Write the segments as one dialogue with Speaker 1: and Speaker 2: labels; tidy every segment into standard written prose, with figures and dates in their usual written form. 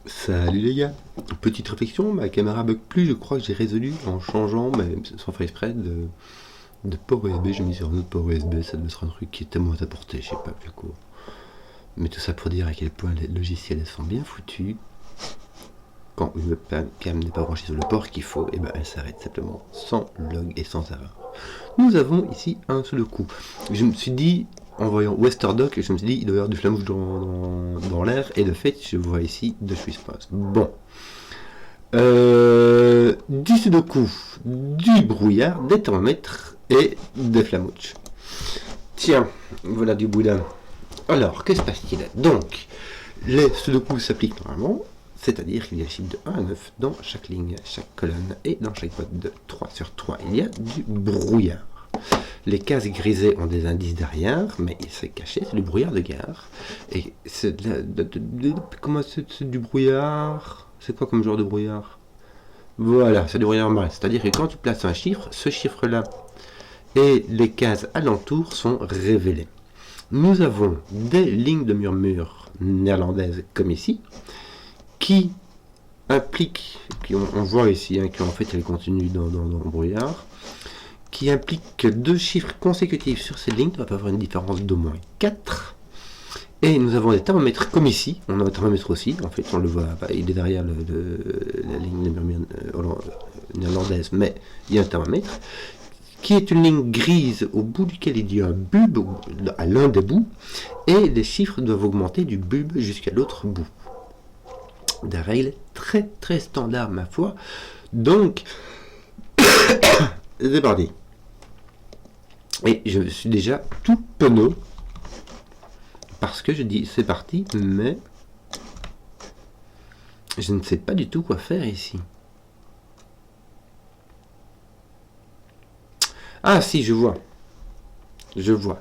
Speaker 1: Salut les gars. Petite réflexion, ma caméra bug plus, je crois que j'ai résolu en changeant, mais sans faire exprès, de port USB. J'ai mis sur un autre port USB, ça devait être un truc qui était moins à portée, je sais pas plus quoi. Mais tout ça pour dire à quel point les logiciels sont bien foutus. Quand une webcam n'est pas branchée sur le port qu'il faut, et ben elle s'arrête simplement, sans log et sans erreur. Nous avons ici un seul coup. Je me suis dit, en voyant Westerdoc, je me suis dit, il doit y avoir du flamouche dans l'air, et de fait, je vois ici de Swisspass. Bon. Du sudoku, du brouillard, des thermomètres et des flamouches. Tiens, voilà du boudin. Alors, que se passe-t-il? Donc, les sudoku s'appliquent normalement, c'est-à-dire qu'il y a des chiffres de 1 à 9 dans chaque ligne, chaque colonne, et dans chaque boîte de 3 sur 3, il y a du brouillard. Les cases grisées ont des indices derrière, mais c'est caché, c'est du brouillard de gare. Et c'est comment c'est du brouillard? C'est quoi comme genre de brouillard? Voilà, c'est du brouillard marin. C'est-à-dire que quand tu places un chiffre, ce chiffre-là et les cases alentours sont révélées. Nous avons des lignes de murmure néerlandaises comme ici, qui impliquent, on voit ici, hein, qu'en fait elles continuent dans le brouillard, qui implique que deux chiffres consécutifs sur ces lignes doivent avoir une différence d'au moins 4. Et nous avons des thermomètres comme ici. On a un thermomètre aussi, en fait, on le voit, il est derrière la ligne de murmure néerlandaise, mais il y a un thermomètre, qui est une ligne grise au bout duquel il y a un bulbe à l'un des bouts, et les chiffres doivent augmenter du bulbe jusqu'à l'autre bout. Des règles très très standards, ma foi. Donc, c'est parti. Et je suis déjà tout penaud parce que je dis c'est parti, mais je ne sais pas du tout quoi faire ici. Ah si, je vois. Je vois.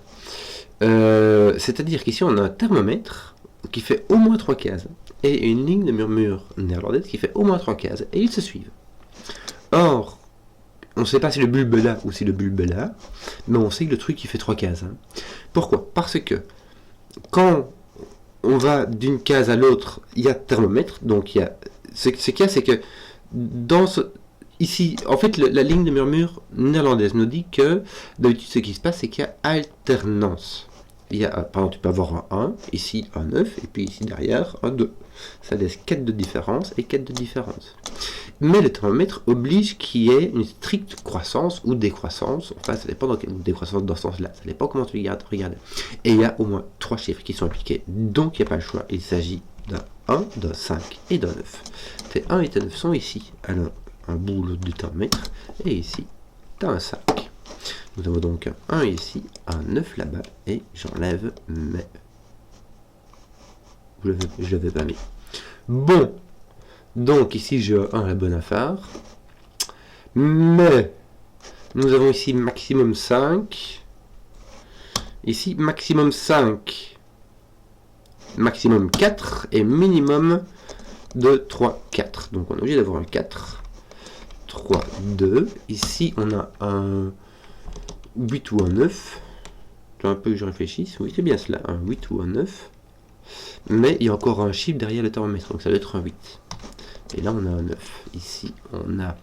Speaker 1: C'est-à-dire qu'ici on a un thermomètre qui fait au moins 3 cases et une ligne de murmure néerlandaise qui fait au moins 3 cases et ils se suivent. Or, on ne sait pas si le bulbe est là ou si le bulbe est là, mais on sait que le truc il fait 3 cases. Hein. Pourquoi? Parce que quand on va d'une case à l'autre, il y a thermomètre, donc il y a. Ce qu'il y a, c'est que dans ici, en fait, la ligne de murmure néerlandaise nous dit que d'habitude, ce qui se passe, c'est qu'il y a alternance. Il y a, par exemple, tu peux avoir un 1, ici un 9, et puis ici derrière un 2. Ça laisse 4 de différence et 4 de différence. Mais le thermomètre oblige qu'il y ait une stricte croissance ou décroissance, enfin ça dépend décroissance dans ce sens-là, ça dépend comment tu regardes. Et il y a au moins 3 chiffres qui sont appliqués, donc il n'y a pas le choix, il s'agit d'un 1, d'un 5 et d'un 9. Tes 1 et tes 9 sont ici, alors un bout du thermomètre, et ici, tu as un 5. Nous avons donc un 1 ici, un 9 là-bas, et j'enlève mes... Je ne l'avais pas mis. Bon, donc ici j'ai un à la bonne affaire, mais nous avons ici maximum 5, ici maximum 5, maximum 4 et minimum de 3, 4. Donc on est obligé d'avoir un 4, 3, 2. Ici on a un 8 ou un 9. C'est un peu que je réfléchisse. Oui, c'est bien cela, un 8 ou un 9. Mais il y a encore un chiffre derrière le thermomètre, donc ça doit être un 8. Et là on a un 9. Ici on a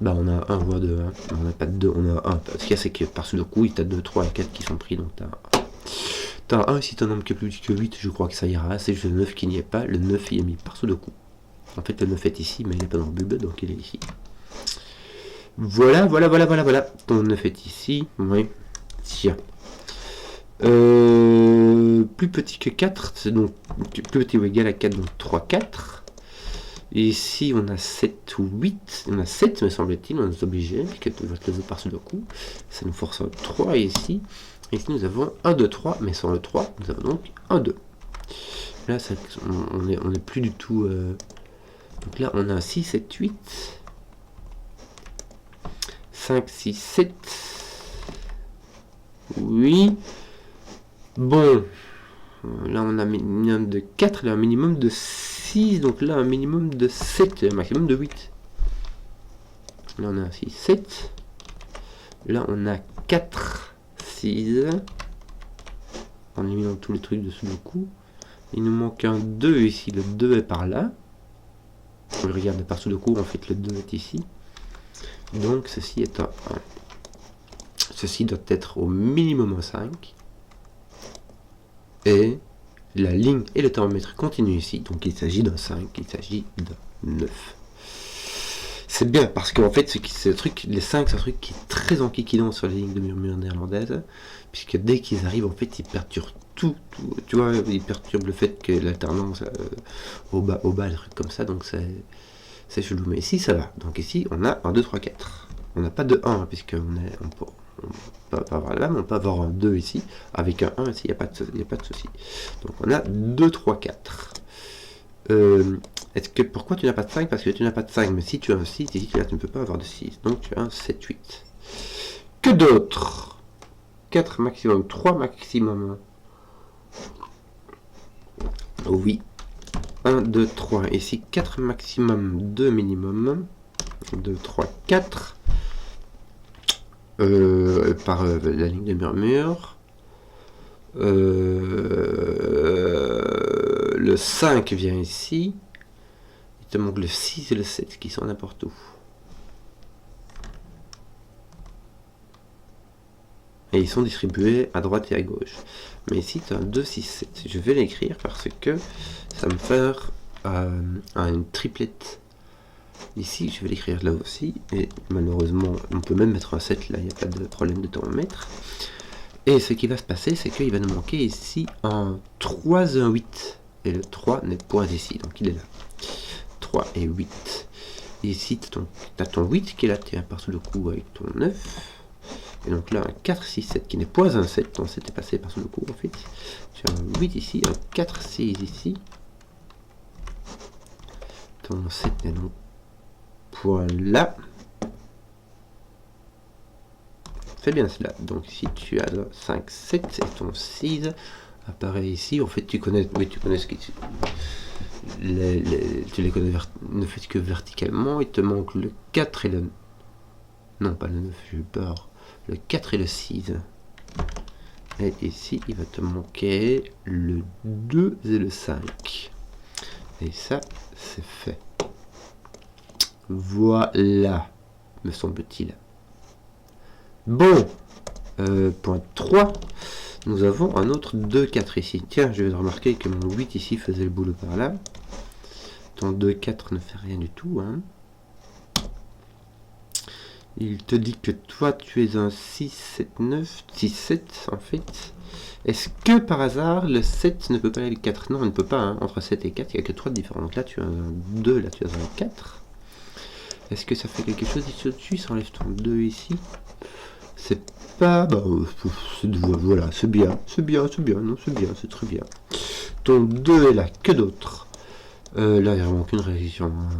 Speaker 1: on a 1 voire 2, hein. On n'a pas de 2, on a 1. Ce qu'il y a, c'est que par ce coup, tu as 2, 3 et 4 qui sont pris, donc tu as 1 si tu as un nombre qui est plus petit que 8, je crois que ça ira. C'est juste le 9 qui n'y est pas. Le 9 il est mis par ce coup. En fait, le 9 est ici, mais il n'est pas dans le bulbe, donc il est ici. Voilà. Ton 9 est ici. Oui. Tiens. Plus petit que 4, c'est donc plus petit ou égal à 4, donc 3, 4. Et ici, on a 7 ou 8. On a 7, me semble-t-il, on est obligé, puisque tu vas te lever par ce coup. Ça nous force un 3 ici. Et ici, nous avons 1, 2, 3, mais sans le 3, nous avons donc 1, 2. Là, on est plus du tout... Donc là, on a 6, 7, 8. 5, 6, 7. Oui. Bon. Là, on a un minimum de 4, là, un minimum de 6. Donc là, un minimum de 7, un maximum de 8. Là, on a 6, 7. Là, on a 4, 6. En éliminant tous les trucs de ce coup. Il nous manque un 2 ici. Le 2 est par là. On regarde par sous le coup, en fait le 2 est ici. Donc ceci est un 1. Ceci doit être au minimum un 5. Et la ligne et le thermomètre continuent ici. Donc il s'agit d'un 5, il s'agit d'un 9. C'est bien parce qu'en fait, ce truc, les 5, c'est un truc qui est très enquiquinant sur les lignes de murmure néerlandaises. Puisque dès qu'ils arrivent, en fait, ils perturbent tout. Tu vois, ils perturbent le fait que l'alternance au bas, des trucs comme ça. Donc c'est chelou. Mais ici, ça va. Donc ici, on a un 2, 3, 4. On n'a pas de 1, puisqu'on peut pas avoir la même, on peut avoir un 2 ici, avec un 1 ici, il n'y a pas de souci. Donc on a 2, 3, 4. Pourquoi tu n'as pas de 5? Parce que tu n'as pas de 5, mais si tu as un 6, ici là, tu ne peux pas avoir de 6. Donc tu as un 7, 8. Que d'autres? 4 maximum, 3 maximum. Oui. 1, 2, 3. Ici, 4 maximum, 2 minimum. 2, 3, 4. Par la ligne de murmure. Le 5 vient ici. Il te manque le 6 et le 7 qui sont n'importe où. Et ils sont distribués à droite et à gauche. Mais ici, tu as un 2, 6, 7. Je vais l'écrire parce que ça me fait une triplette. Ici, je vais l'écrire là aussi. Et malheureusement, on peut même mettre un 7 là, il n'y a pas de problème de thermomètre. Et ce qui va se passer, c'est qu'il va nous manquer ici un 3 et un 8. Et le 3 n'est point ici, donc il est là. 3 et 8. Et ici, tu as ton 8 qui est là, tiens, par-sous le coup avec ton 9. Et donc là, un 4, 6, 7 qui n'est pas un 7, ton 7 est passé par-sous le coup en fait. Tu as un 8 ici, un 4, 6 ici. Ton 7 est donc point là. C'est bien cela. Donc ici tu as 5, 7 et ton 6 apparaît ici. En fait tu connais ce qui... tu les connais ne fait que verticalement. Il te manque le 4 et le... Non, pas le 9, j'ai eu peur. Le 4 et le 6. Et ici, il va te manquer le 2 et le 5. Et ça, c'est fait. Voilà, me semble-t-il. Bon, point 3. Nous avons un autre 2, 4 ici. Tiens, je vais remarquer que mon 8 ici faisait le boulot par là. Ton 2, 4 ne fait rien du tout, hein. Il te dit que toi, tu es un 6, 7, 9, 6, 7, en fait. Est-ce que, par hasard, le 7 ne peut pas aller avec 4? Non, il ne peut pas, hein. Entre 7 et 4, il n'y a que 3 de différence. Donc là, tu as un 2, là, tu as un 4. Est-ce que ça fait quelque chose ici au-dessus? Ça enlève ton 2 ici. C'est pas... Bah, voilà, c'est bien. C'est bien, non, c'est bien, c'est très bien. Ton 2 est là, que d'autre? Là, il n'y a vraiment aucune révision. Hein.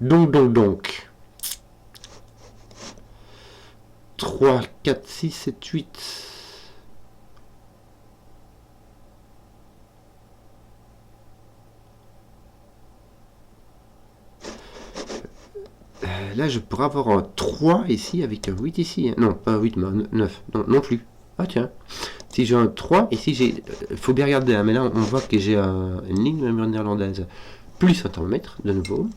Speaker 1: Donc... 3, 4, 6, 7, 8. Là, je pourrais avoir un 3 ici avec un 8 ici. Hein. Non, pas un 8, mais un 9. Non plus. Ah tiens. Si j'ai un 3, ici j'ai... Il faut bien regarder, hein, mais là on voit que j'ai une ligne de murmure néerlandaise plus un thermomètre, de nouveau.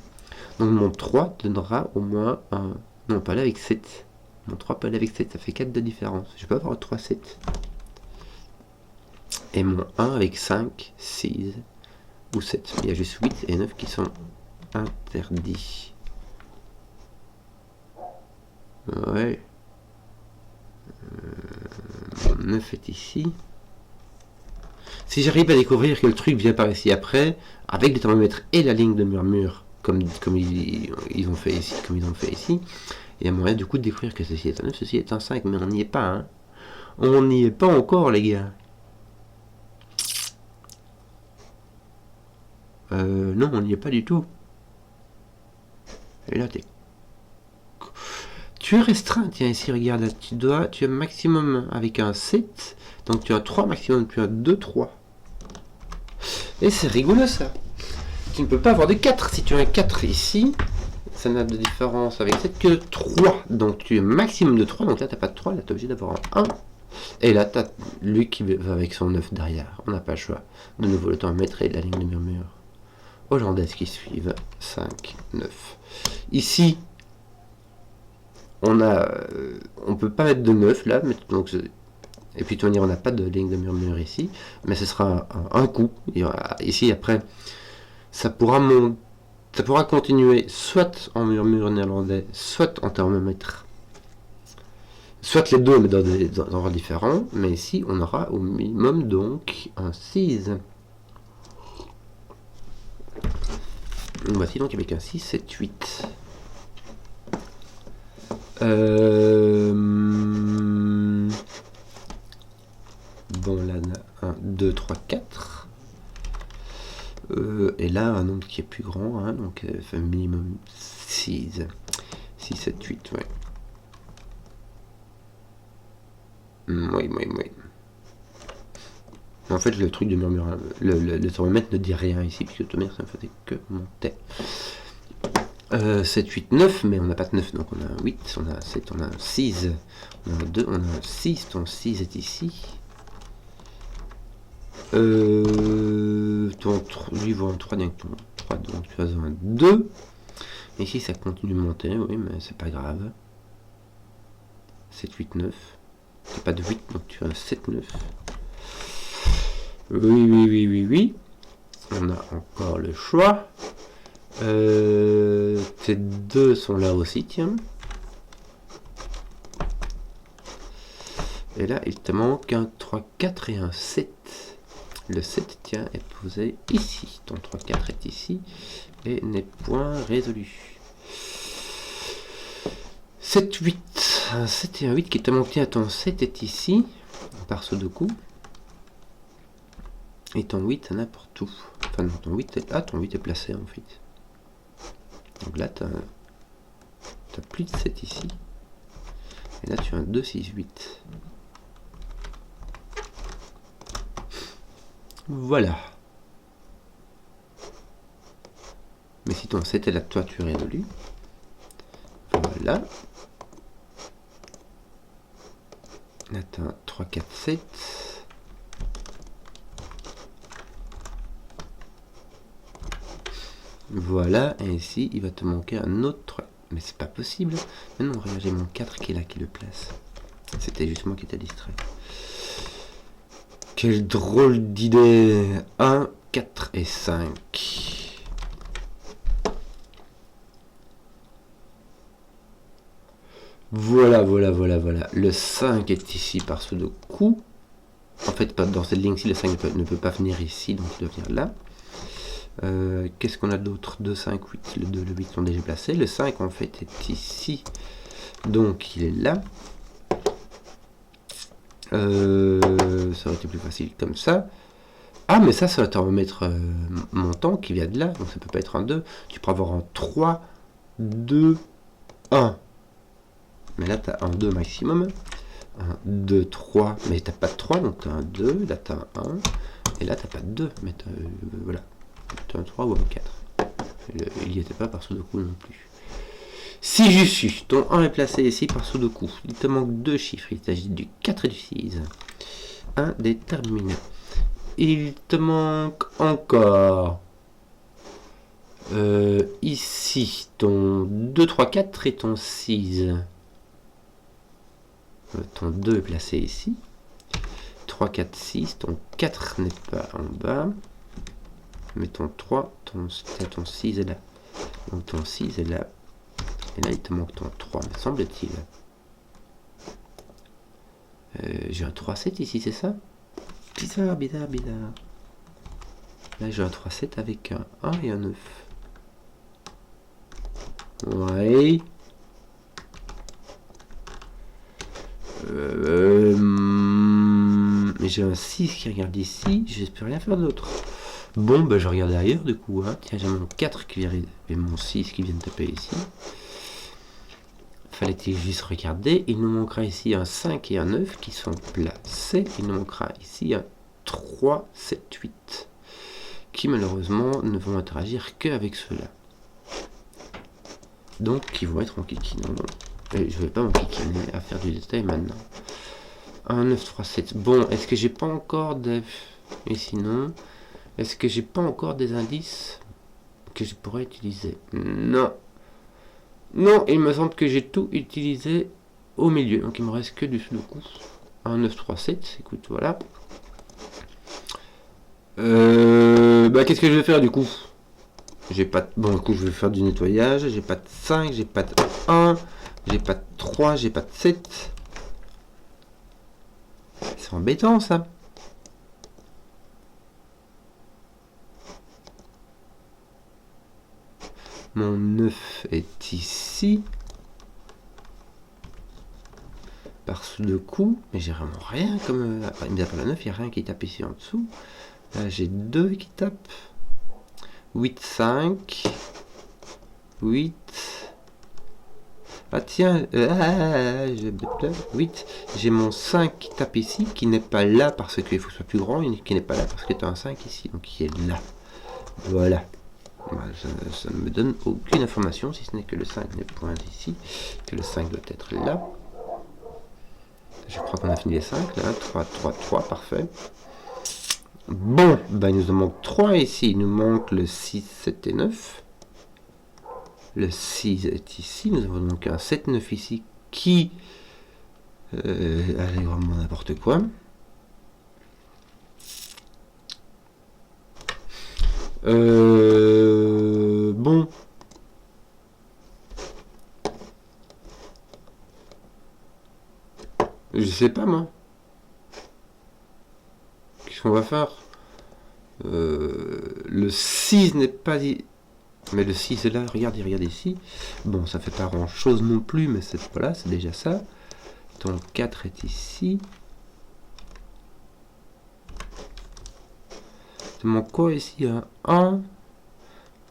Speaker 1: Donc mon 3 donnera au moins un... Non, pas là avec 7. Mon 3 peut aller avec 7, ça fait 4 de différence. Je peux avoir un 3, 7. Et mon 1 avec 5, 6 ou 7. Il y a juste 8 et 9 qui sont interdits. Ouais. Mon 9 est ici. Si j'arrive à découvrir que le truc vient par ici après, avec le thermomètre et la ligne de murmure, comme ils ont fait ici, il y a moyen du coup de découvrir que ceci est un 9, ceci est un 5, mais on n'y est pas, hein. On n'y est pas encore, les gars. Non, on n'y est pas du tout. Et là, tu es restreint, tiens, ici, regarde, là, tu as maximum avec un 7, donc tu as 3 maximum, tu as 2, 3. Et c'est rigolo, ça. Tu ne peux pas avoir de 4, si tu as un 4 ici... Ça n'a de différence avec 7 que 3. Donc tu es maximum de 3. Donc là, tu n'as pas de 3. Là, tu es obligé d'avoir un 1. Et là, tu as lui qui va avec son 9 derrière. On n'a pas le choix. De nouveau, le thermomètre et la ligne de murmure. hollandaises qui suivent. 5, 9. Ici, on peut pas mettre de 9 là, mais donc, et puis on n'a pas de ligne de murmure ici, mais ce sera un coup. Ici après, ça pourra continuer soit en murmure néerlandais, soit en thermomètre. Soit les deux, mais dans des endroits différents. Mais ici, on aura au minimum donc un 6. Voici donc avec un 6, 7, 8. Bon, là, on a 1, 2, 3, 4. Et là, un nombre qui est plus grand, hein, donc minimum 6. 6, 7, 8, ouais. Oui. En fait, le truc de murmure, le thermomètre ne dit rien ici, puisque le thermomètre, ça ne faisait que monter. 7, 8, 9, mais on n'a pas de 9, donc on a un 8, on a un 7, on a un 6, on a un 2, on a un 6, ton 6 est ici. Ton 3, lui vaut un 3, donc ton 3, donc tu as un 2. Ici, ça continue de monter, oui, mais c'est pas grave. 7, 8, 9. T'as pas de 8, donc tu as un 7, 9. Oui. On a encore le choix. Tes 2 sont là aussi, tiens. Et là, il te manque un 3, 4 et un 7. Le 7, tiens, est posé ici. Ton 3, 4 est ici et n'est point résolu. 7, 8. Un 7 et un 8 qui te manque. Tiens, ton 7 est ici, par ce deux coups. Et ton 8 n'importe où. Enfin non, ton 8 est là, ton 8 est placé en fait. Donc là, tu as plus de 7 ici. Et là, tu as un 2, 6, 8. Voilà. Mais si ton 7 est là, toi, tu es résolu. Voilà. Là, tu as un 3, 4, 7. Voilà, et ici, il va te manquer un autre 3. Mais c'est pas possible. Mais non, regarde, j'ai mon 4 qui est là, qui le place. C'était juste moi qui étais distrait. Quelle drôle d'idée. 1, 4 et 5. Voilà. Le 5 est ici par ce deux coups. En fait, pas dans cette ligne-ci, le 5 ne peut pas venir ici, donc il doit venir là. Qu'est-ce qu'on a d'autre? 2, 5, 8. Le 2, le 8 sont déjà placés. Le 5 en fait est ici. Donc il est là. Ça aurait été plus facile comme ça. Ah mais ça va te remettre montant qui vient de là. Donc ça peut pas être un 2. Tu peux avoir un 3, 2, 1. Mais là tu as un 2 maximum. 1, 2, 3. Mais t'as pas de 3, donc tu as un 2. Là tu as un 1. Et là t'as pas de 2. Mais voilà. Tu as un 3 ou un 4. Il n'y était pas par Sudoku non plus. Si je suis, ton 1 est placé ici par Sudoku. Il te manque deux chiffres. Il s'agit du 4 et du 6. Indéterminé. Il te manque encore ici ton 2, 3, 4 et ton 6. Ton 2 est placé ici. 3, 4, 6. Ton 4 n'est pas en bas. Mais ton 3, ton 6 est là. Donc ton 6 est là. Et là, il te manque ton 3, me semble-t-il. J'ai un 3, 7 ici, c'est ça? Bizarre. Là, j'ai un 3, 7 avec un 1 et un 9. Ouais. Mais j'ai un 6 qui regarde ici. Je peux rien faire d'autre. Bon, ben je regarde ailleurs du coup. Hein. Tiens, j'ai mon 4 qui vient et mon 6 qui viennent taper ici. Fallait-il juste regarder. Il nous manquera ici un 5 et un 9 qui sont placés. Il nous manquera ici un 3, 7, 8 qui malheureusement ne vont interagir qu'avec ceux-là. Donc, qui vont être en kikinant. Et je ne vais pas m'enquiquiner à faire du détail maintenant. 1, 9, 3, 7. Bon, est-ce que j'ai pas encore des... Et sinon, est-ce que j'ai pas encore des indices? que je pourrais utiliser. Non. Non, il me semble que j'ai tout utilisé au milieu. Donc il me reste que du Sudoku. 1, 9, 3, 7. Écoute, voilà. Qu'est-ce que je vais faire du coup? J'ai pas de... Bon, du coup, je vais faire du nettoyage. J'ai pas de 5, j'ai pas de 1, j'ai pas de 3, j'ai pas de 7. C'est embêtant, ça. Mon 9 est ici. Par Sudoku. Mais j'ai vraiment rien comme... Mis à part la 9, il n'y a rien qui tape ici en dessous. Là, j'ai 2 qui tapent. 8, 5. 8. Ah tiens, 8. J'ai mon 5 qui tape ici, qui n'est pas là parce qu'il faut que ce soit plus grand, qui n'est pas là parce que tu as un 5 ici, donc qui est là. Voilà. Ça ne me donne aucune information, si ce n'est que le 5 n'est point ici, que le 5 doit être là. Je crois qu'on a fini les 5, là. 3, 3, 3, parfait. Bon, il nous en manque 3 ici. Il nous manque le 6, 7 et 9. Le 6 est ici. Nous avons donc un 7, 9 ici qui... allez, vraiment n'importe quoi. Bon. Je sais pas, moi. Qu'est-ce qu'on va faire? Le 6 n'est pas... Mais le 6 est là, regarde ici. Bon, ça fait pas grand-chose non plus, mais c'est voilà, c'est déjà ça. Ton 4 est ici. Tu manques quoi ici? Un 1,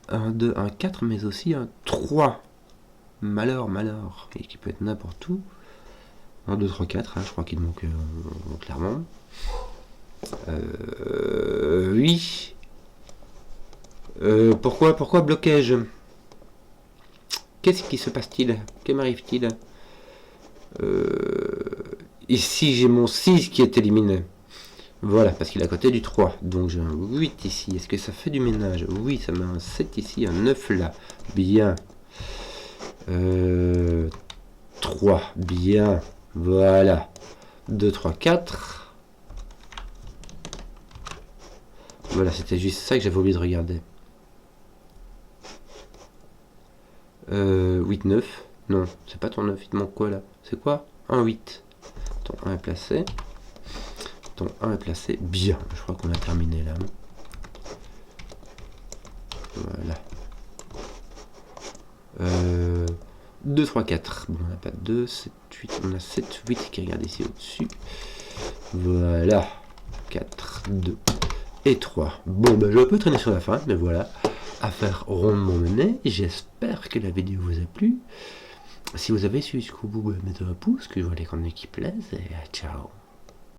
Speaker 1: un 2, un 4, mais aussi un 3. Malheur. Et qui peut être n'importe où. 1, 2, 3, 4, hein, je crois qu'il manque clairement. Oui. Pourquoi bloquais-je? Qu'est-ce qui se passe-t-il? Que m'arrive-t-il? Ici, j'ai mon 6 qui est éliminé. Voilà, parce qu'il est à côté du 3. Donc j'ai un 8 ici. Est-ce que ça fait du ménage? Oui, ça met un 7 ici, un 9 là. Bien. 3. Bien. Voilà. 2, 3, 4. Voilà, c'était juste ça que j'avais oublié de regarder. 8, 9. Non, c'est pas ton 9. Il te manque quoi là? C'est quoi? Un 8. Ton 1 est placé. Ton 1 est placé. Bien. Je crois qu'on a terminé là. Voilà. 2, 3, 4. Bon, on n'a pas de 2, 7, 8. On a 7, 8 qui regarde ici au-dessus. Voilà. 4, 2 et 3. Bon, je peux traîner sur la fin, mais voilà. Affaire rondement menée. J'espère que la vidéo vous a plu. Si vous avez su jusqu'au bout, mettez un pouce, que je vois les contenus qui plaisent, et ciao.